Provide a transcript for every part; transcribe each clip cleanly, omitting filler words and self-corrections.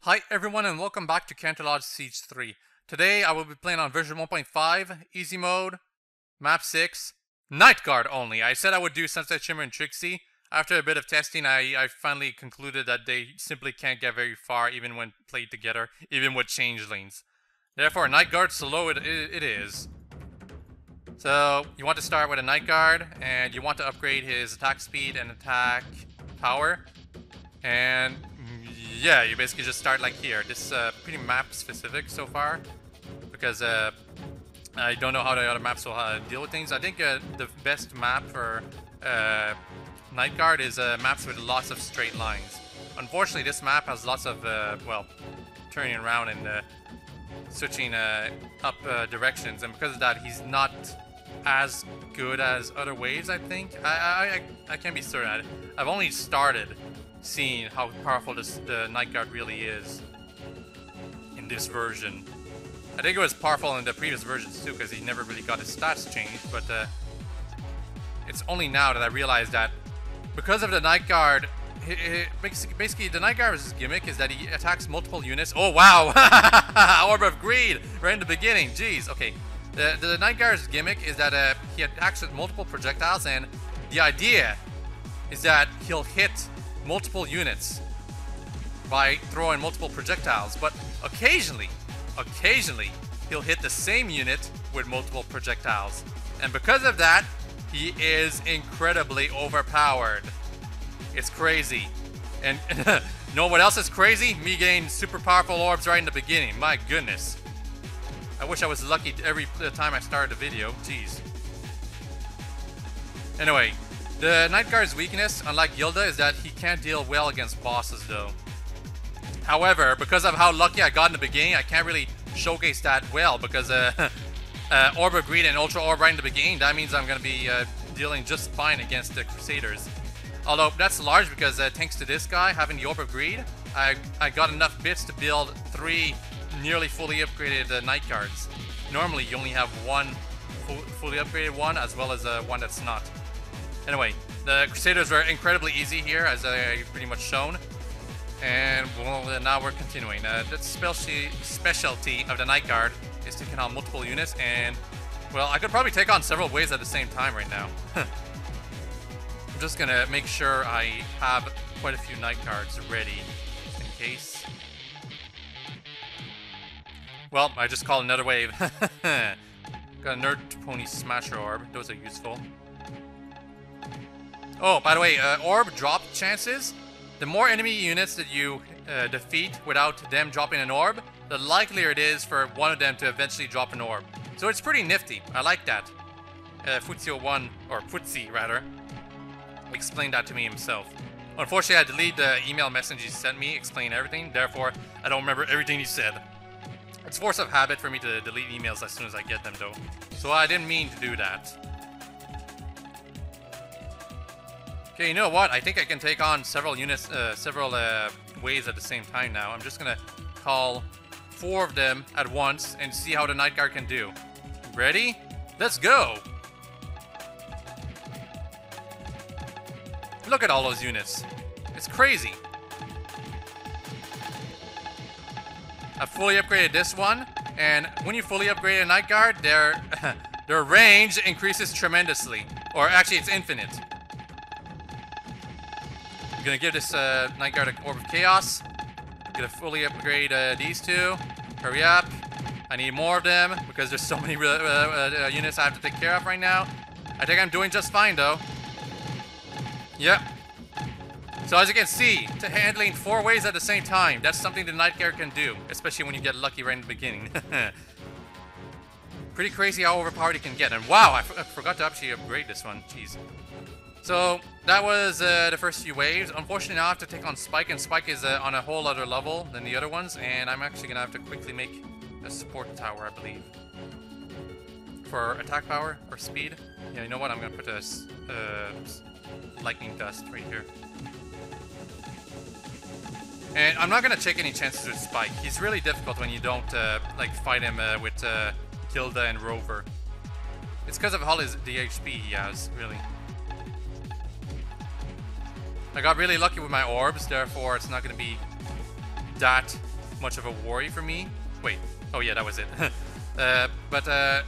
Hi everyone and welcome back to Canterlot Siege 3. Today I will be playing on version 1.5, easy mode, map 6, night guard only. I said I would do Sunset Shimmer and Trixie. After a bit of testing I finally concluded that they simply can't get very far even when played together, even with changelings. Therefore night guard solo it is. So you want to start with a night guard and you want to upgrade his attack speed and attack power. And yeah, you basically just start like here. This is pretty map specific so far because I don't know how the other maps will deal with things. I think the best map for night guard is maps with lots of straight lines. Unfortunately, this map has lots of well, turning around and switching up directions, and because of that, he's not as good as other ways. I think I can't be certain. I've only started seeing how powerful the night guard really is in this version. I think it was powerful in the previous versions too, because he never really got his stats changed, but it's only now that I realized that because of the night guard, basically the night guard's gimmick is that he attacks multiple units. Oh wow! Orb of Greed right in the beginning. Jeez. Okay. The night guard's gimmick is that he attacks with multiple projectiles, and the idea is that he'll hit multiple units by throwing multiple projectiles, but occasionally he'll hit the same unit with multiple projectiles, and because of that he is incredibly overpowered. It's crazy. And know what else is crazy? Me getting super powerful orbs right in the beginning. My goodness, I wish I was lucky every time I started a video. Jeez. Anyway, the night guard's weakness, unlike Gilda, is that he can't deal well against bosses though. However, because of how lucky I got in the beginning, I can't really showcase that well because Orb of Greed and Ultra Orb right in the beginning, that means I'm going to be dealing just fine against the Crusaders. Although that's large because thanks to this guy having the Orb of Greed, I got enough bits to build 3 nearly fully upgraded night guards. Normally you only have one fully upgraded one as well as one that's not. Anyway, the Crusaders were incredibly easy here, as I pretty much shown. And well, now we're continuing. The specialty of the Night Guard is taking on multiple units, and well, I could probably take on several waves at the same time right now. I'm just gonna make sure I have quite a few Night Guards ready, just in case. Well, I just called another wave. Got a Nerd Pony Smasher Orb, those are useful. Oh, by the way, orb drop chances. The more enemy units that you defeat without them dropping an orb, the likelier it is for one of them to eventually drop an orb. So it's pretty nifty. I like that. Futsio1, or Futsi rather, explained that to me himself. Unfortunately, I deleted the email message he sent me explaining everything. Therefore, I don't remember everything he said. It's force of habit for me to delete emails as soon as I get them, though. So I didn't mean to do that. Okay, you know what? I think I can take on several units, several waves at the same time now. I'm just gonna call 4 of them at once and see how the Night Guard can do. Ready? Let's go! Look at all those units. It's crazy. I've fully upgraded this one, and when you fully upgrade a Night Guard, their range increases tremendously. Or actually, it's infinite. I'm gonna give this Night Guard an Orb of Chaos. I'm gonna fully upgrade these 2. Hurry up. I need more of them because there's so many units I have to take care of right now. I think I'm doing just fine though. Yep. So as you can see, handling 4 waves at the same time, that's something the Night Guard can do, especially when you get lucky right in the beginning. Pretty crazy how overpowered you can get. And wow, I forgot to actually upgrade this one. Jeez. So that was the first few waves. Unfortunately, now I have to take on Spike, and Spike is on a whole other level than the other ones, and I'm actually gonna have to quickly make a support tower, I believe, for attack power or speed. Yeah, you know what? I'm gonna put a lightning dust right here, and I'm not gonna take any chances with Spike. He's really difficult when you don't like fight him with Gilda and Rover. It's because of all the HP he has, really. I got really lucky with my orbs, therefore it's not going to be that much of a worry for me. Wait, oh yeah, that was it. But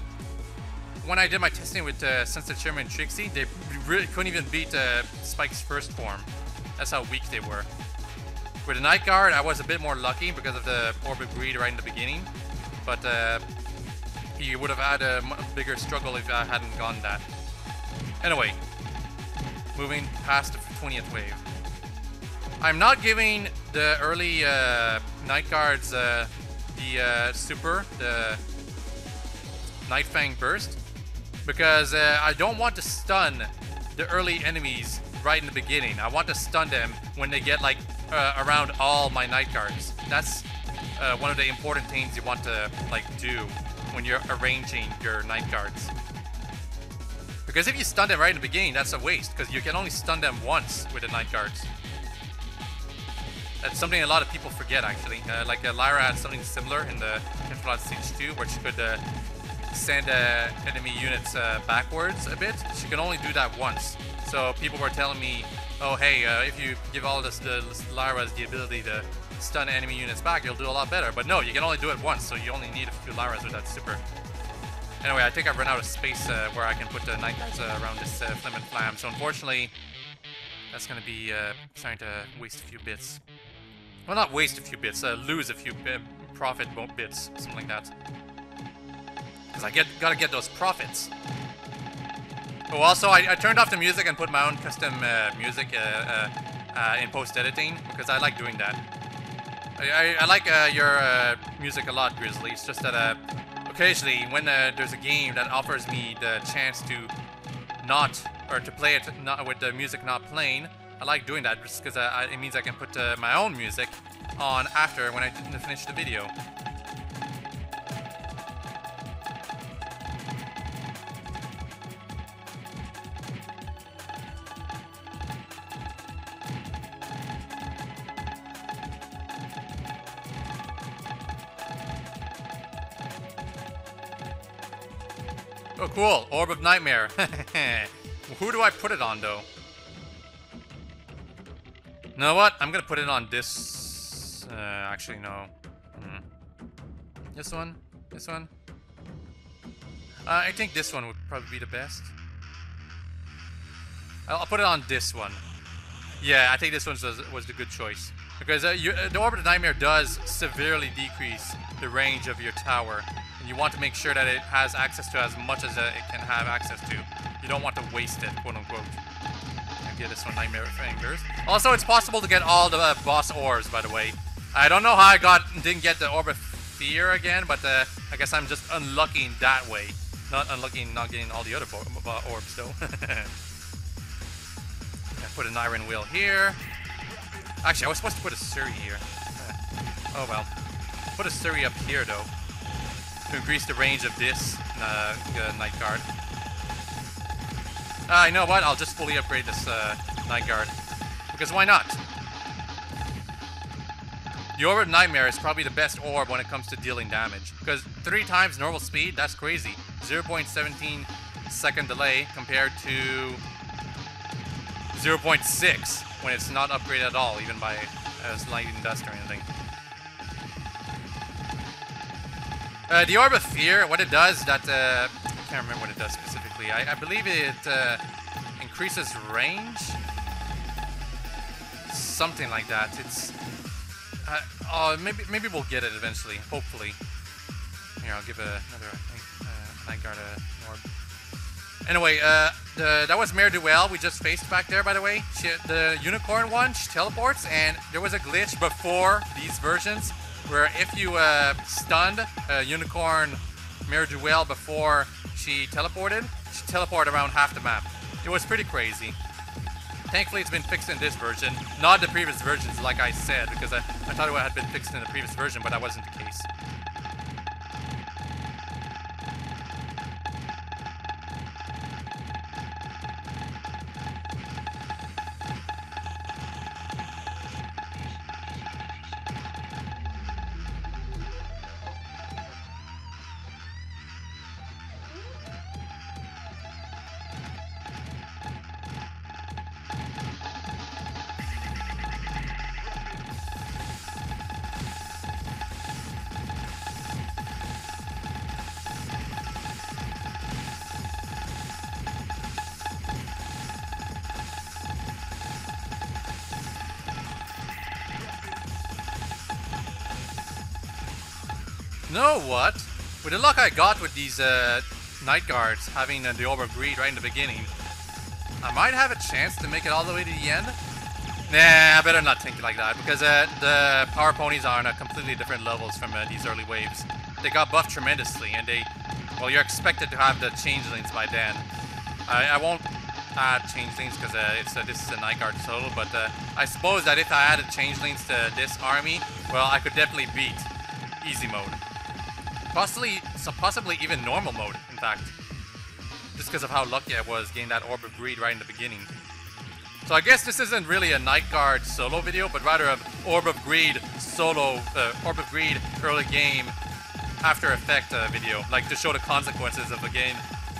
when I did my testing with Sunset Shimmer and Trixie, they really couldn't even beat Spike's first form. That's how weak they were. With the Night Guard, I was a bit more lucky because of the Orb of Greed right in the beginning. But he would have had a bigger struggle if I hadn't gone that. Anyway, moving past the 20th wave. I'm not giving the early Night Guards the super, the Night Fang Burst, because I don't want to stun the early enemies right in the beginning. I want to stun them when they get like around all my Night Guards. That's one of the important things you want to like do when you're arranging your Night Guards. Because if you stun them right in the beginning, that's a waste, because you can only stun them once with the Night Guards. That's something a lot of people forget, actually. Like Lyra had something similar in the Canterlot Siege 2, where she could send enemy units backwards a bit. She can only do that once. So people were telling me, oh hey, if you give all the Lyras the ability to stun enemy units back, you'll do a lot better. But no, you can only do it once, so you only need a few Lyras with that super. Anyway, I think I've run out of space where I can put the Night Guards around this Flim and Flam. So unfortunately, that's going to be starting to waste a few bits. Well, not waste a few bits, lose a few profit bits, something like that. Because I gotta get those profits. Oh, also, I turned off the music and put my own custom music in post-editing, because I like doing that. I like your music a lot, Grizzly. It's just that occasionally, when there's a game that offers me the chance to to play it not with the music not playing, I like doing that just because it means I can put my own music on after when I finish the video. Oh, cool. Orb of Nightmare. Who do I put it on, though? You know what? I'm gonna put it on this... actually, no. This one? This one? I think this one would probably be the best. I'll put it on this one. Yeah, I think this one was the good choice. Because the Orb of Nightmare does severely decrease the range of your tower. And you want to make sure that it has access to as much as it can have access to. You don't want to waste it, quote unquote. Get this one, Nightmare Fingers. Also, it's possible to get all the Boss Orbs, by the way. I don't know how I didn't get the Orb of Fear again, but I guess I'm just unlucky in that way. Not unlucky in not getting all the other orbs, though. Put an Iron Wheel here. Actually, I was supposed to put a Suri here. Oh well. Put a Suri up here, though, to increase the range of this Night Guard. You know what? I'll just fully upgrade this Night Guard. Because why not? The Orb of Nightmare is probably the best orb when it comes to dealing damage. Because 3 times normal speed, that's crazy. 0.17 second delay compared to 0.6 when it's not upgraded at all, even by lightning dust or anything. The Orb of Fear, what it does, that... I can't remember what it does specifically. I believe it increases range? Something like that. It's... oh, maybe we'll get it eventually, hopefully. Here, I'll give another Night Guard an orb. Anyway, that was Mare Duel we just faced back there, by the way. The Unicorn one, she teleports, and there was a glitch before these versions where if you stunned Unicorn Mare Duel before she teleported around half the map. It was pretty crazy. Thankfully, it's been fixed in this version, not the previous versions, like I said, because I thought it had been fixed in the previous version, but that wasn't the case. Know what? With the luck I got with these Night Guards having the Orb of Greed right in the beginning, I might have a chance to make it all the way to the end. Nah, I better not think like that, because the power ponies are on completely different levels from these early waves. They got buffed tremendously, and well, you're expected to have the changelings by then. I won't add changelings because this is a Night Guard solo, but I suppose that if I added changelings to this army, well, I could definitely beat easy mode. Possibly even normal mode, in fact. Just because of how lucky I was getting that Orb of Greed right in the beginning. So I guess this isn't really a Night Guard solo video, but rather an Orb of Greed solo, Orb of Greed early game after effect video. Like to show the consequences of getting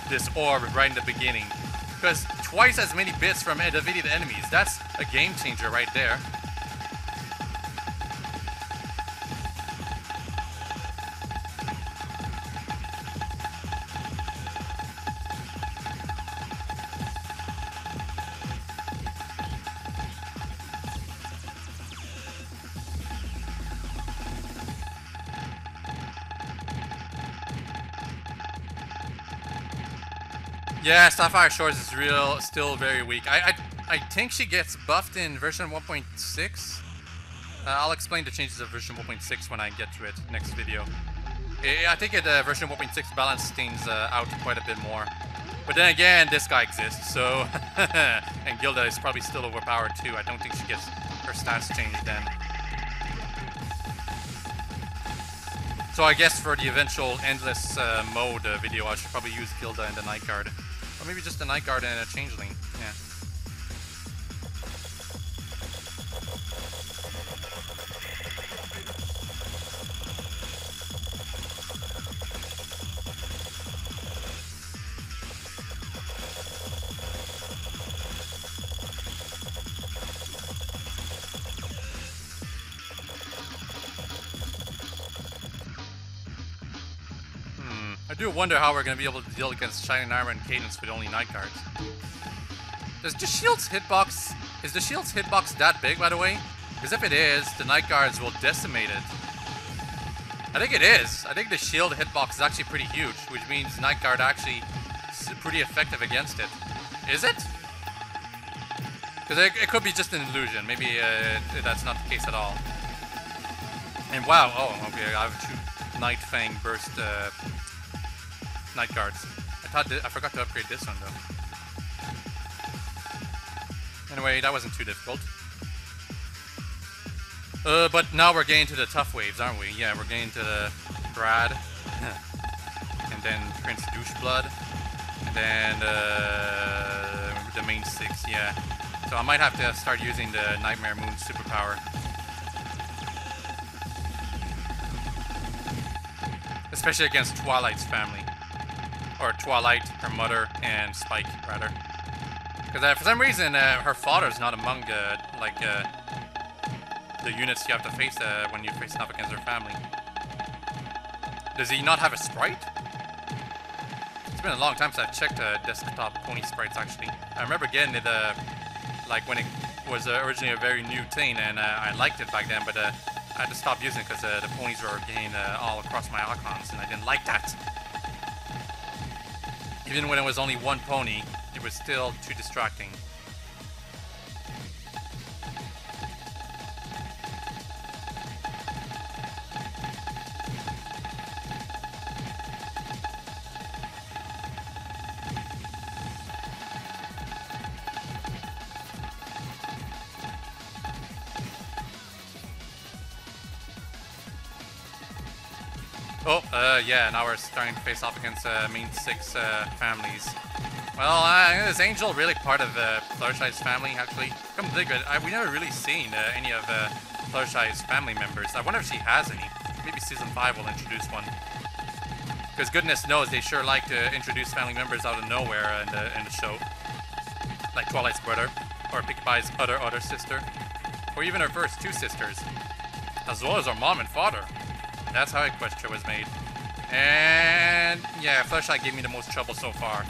this orb right in the beginning. Because twice as many bits from defeated enemies, that's a game changer right there. Yeah, Sapphire Shores is still very weak. I think she gets buffed in version 1.6. I'll explain the changes of version 1.6 when I get to it next video. I think version 1.6 balance things out quite a bit more. But then again, this guy exists, so... and Gilda is probably still overpowered too. I don't think she gets her stats changed then. So I guess for the eventual endless mode video, I should probably use Gilda and the Night Guard. Or maybe just a Night Guard and a Changeling. Yeah. I do wonder how we're going to be able to deal against Shining Armor and Cadence with only Night Guards. Is the shield's hitbox that big, by the way? Because if it is, the Night Guards will decimate it. I think it is. I think the shield hitbox is actually pretty huge, which means Night Guard actually is pretty effective against it. Is it? Because it could be just an illusion. Maybe that's not the case at all. And wow, oh, okay, I have 2 Night Fang burst Night Guards. I forgot to upgrade this one though. Anyway, that wasn't too difficult. But now we're getting to the tough waves, aren't we? Yeah, we're getting to the Brad, and then Prince Doucheblood, and then the main 6. Yeah. So I might have to start using the Nightmare Moon superpower. Especially against Twilight's family. Or Twilight, her mother, and Spike, rather. Because for some reason, her father's not among the units you have to face when you're facing up against her family. Does he not have a sprite? It's been a long time since I've checked desktop pony sprites, actually. I remember getting it, like when it was originally a very new thing, and I liked it back then, but I had to stop using it because the ponies were getting all across my icons, and I didn't like that. Even when it was only one pony, it was still too distracting. Oh, yeah, now we're starting to face off against main 6 families. Well, is Angel really part of Fluttershy's family, actually? Come to think of it, we never really seen any of Fluttershy's family members. I wonder if she has any. Maybe Season 5 will introduce one. Because goodness knows they sure like to introduce family members out of nowhere in the show. Like Twilight's brother, or Pinkie Pie's other sister, or even her first 2 sisters. As well as her mom and father. That's how Equestria was made. And yeah, Fluttershy gave me the most trouble so far.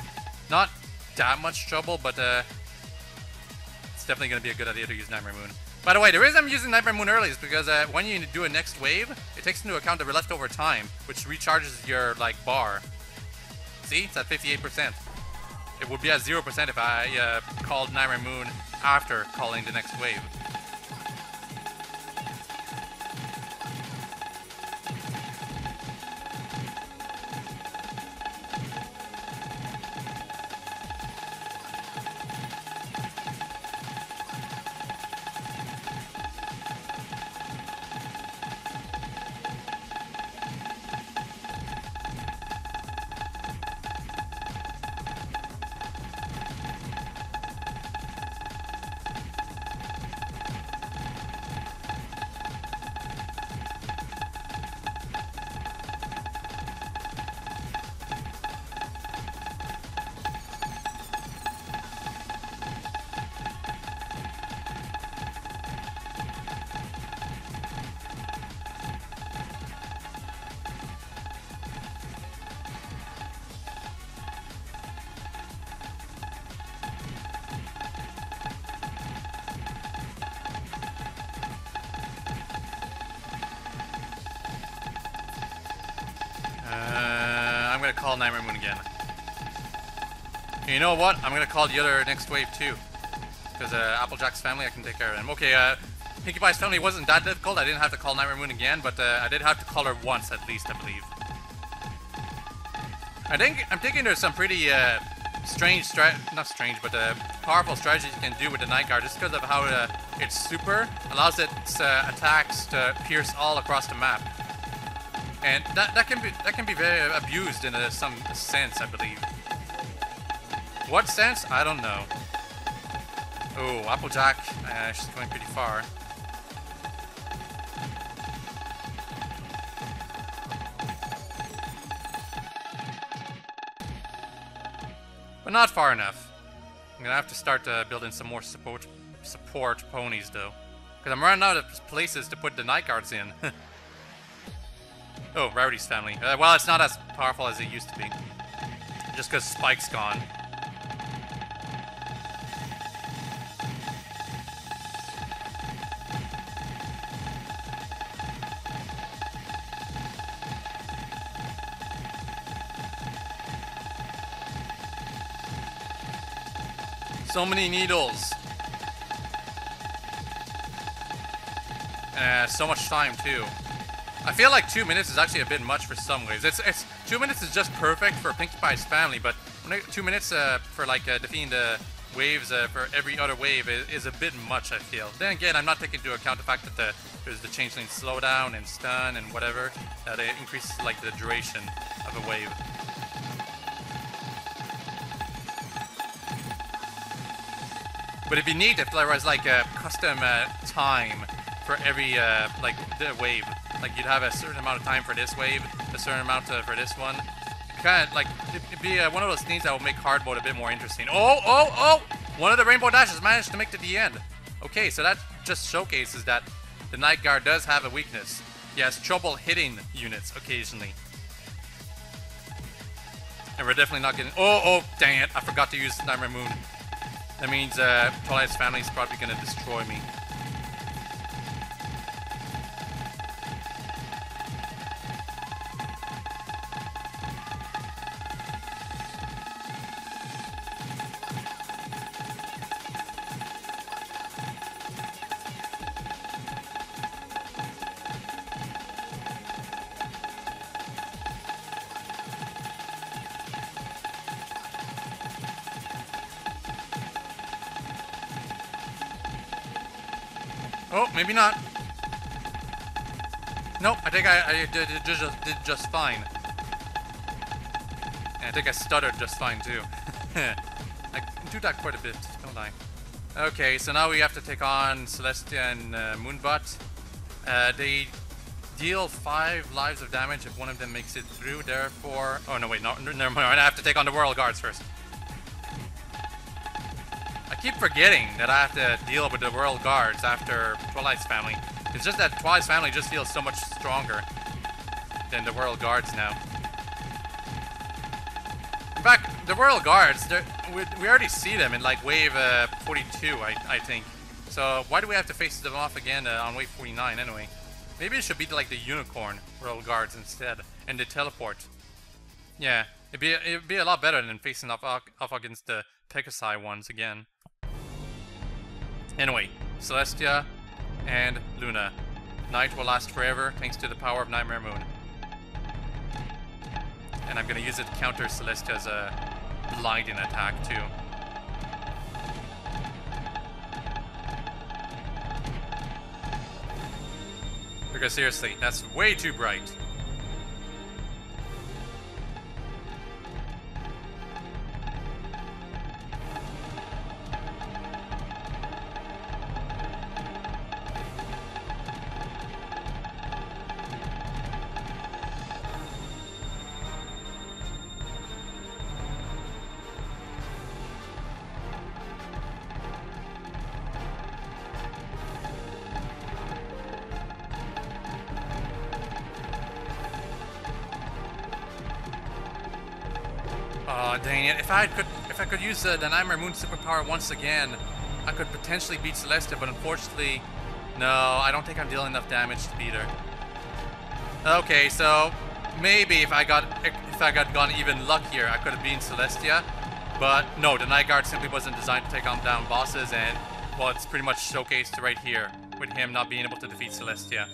Not that much trouble, but it's definitely going to be a good idea to use Nightmare Moon. By the way, the reason I'm using Nightmare Moon early is because when you do a next wave, it takes into account the leftover time, which recharges your like bar. See, it's at 58%. It would be at 0% if I called Nightmare Moon after calling the next wave. I'm gonna call Nightmare Moon again. And you know what? I'm gonna call the other next wave too. Because Applejack's family, I can take care of them. Okay, Pinkie Pie's family wasn't that difficult. I didn't have to call Nightmare Moon again, but I did have to call her once at least, I believe. I'm thinking there's some pretty powerful strategies you can do with the Night Guard just because of how its super allows its attacks to pierce all across the map. And that can be very abused in some sense, I believe. What sense? I don't know. Oh, Applejack, she's going pretty far. But not far enough. I'm gonna have to start building some more support ponies though. Because I'm running out of places to put the Night Guards in. Oh, Rarity's family. Well, it's not as powerful as it used to be. Just because Spike's gone. So many needles. So much time too. I feel like 2 minutes is actually a bit much for some waves. It's 2 minutes is just perfect for Pinkie Pie's family, but 2 minutes for like defeating the waves for every other wave is a bit much, I feel. Then again, I'm not taking into account the fact that there's the changeling slowdown and stun and whatever that increases like the duration of a wave. But it'd be neat if there was like a custom time for every like the wave. Like you'd have a certain amount of time for this wave, a certain amount for this one. Kind of like it'd be one of those things that will make hard mode a bit more interesting. Oh! One of the Rainbow Dashes managed to make it to the end. Okay, so that just showcases that the Night Guard does have a weakness. He has trouble hitting units occasionally. And we're definitely not getting... Oh, dang it. I forgot to use Nightmare Moon. That means Twilight's family is probably going to destroy me. Oh, maybe not. Nope, I think I did just fine. And I think I stuttered just fine too. I do that quite a bit, don't I? Okay, so now we have to take on Celestia and Moonbutt. They deal 5 lives of damage if one of them makes it through, therefore... Oh no, wait, no, never mind, I have to take on the Royal Guards first. I keep forgetting that I have to deal with the Royal Guards after Twilight's family. It's just that Twilight's family just feels so much stronger than the Royal Guards now. In fact, the Royal Guards, we already see them in like wave 42, I think. So why do we have to face them off again on wave 49 anyway? Maybe it should be like the Unicorn Royal Guards instead, and the Teleport. Yeah, it'd be a lot better than facing off against the Pegasi ones again. Anyway, Celestia and Luna. Night will last forever thanks to the power of Nightmare Moon. And I'm gonna use it to counter Celestia's blinding attack too. Because seriously, that's way too bright. Oh, dang it. If I could use the Nightmare Moon superpower once again, I could potentially beat Celestia, but unfortunately, no, I don't think I'm dealing enough damage to beat her. Okay, so maybe if I got gone even luckier, I could have beaten Celestia, but no, the Night Guard simply wasn't designed to take on down bosses, and well, it's pretty much showcased right here with him not being able to defeat Celestia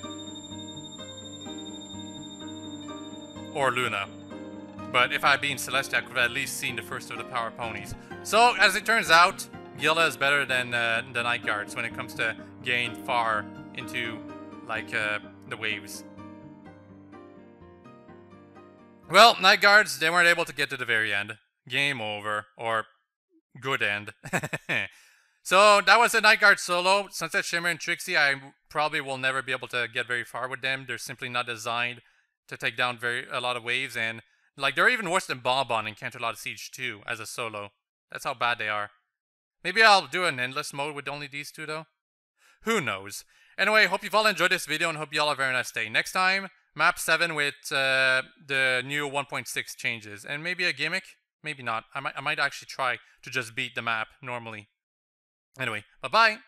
or Luna. But if I had been Celestia, I could have at least seen the first of the power ponies. So, as it turns out, Gila is better than the Night Guards when it comes to getting far into, like, the waves. Well, Night Guards, they weren't able to get to the very end. Game over. Or, good end. So, that was a Night Guard solo. Sunset Shimmer and Trixie, I probably will never be able to get very far with them. They're simply not designed to take down a lot of waves, and like, they're even worse than Bonbon in Canterlot Siege 2 as a solo. That's how bad they are. Maybe I'll do an endless mode with only these two, though. Who knows? Anyway, hope you've all enjoyed this video and hope you all have a very nice day. Next time, map 7 with the new 1.6 changes. And maybe a gimmick? Maybe not. I might actually try to just beat the map normally. Anyway, bye-bye!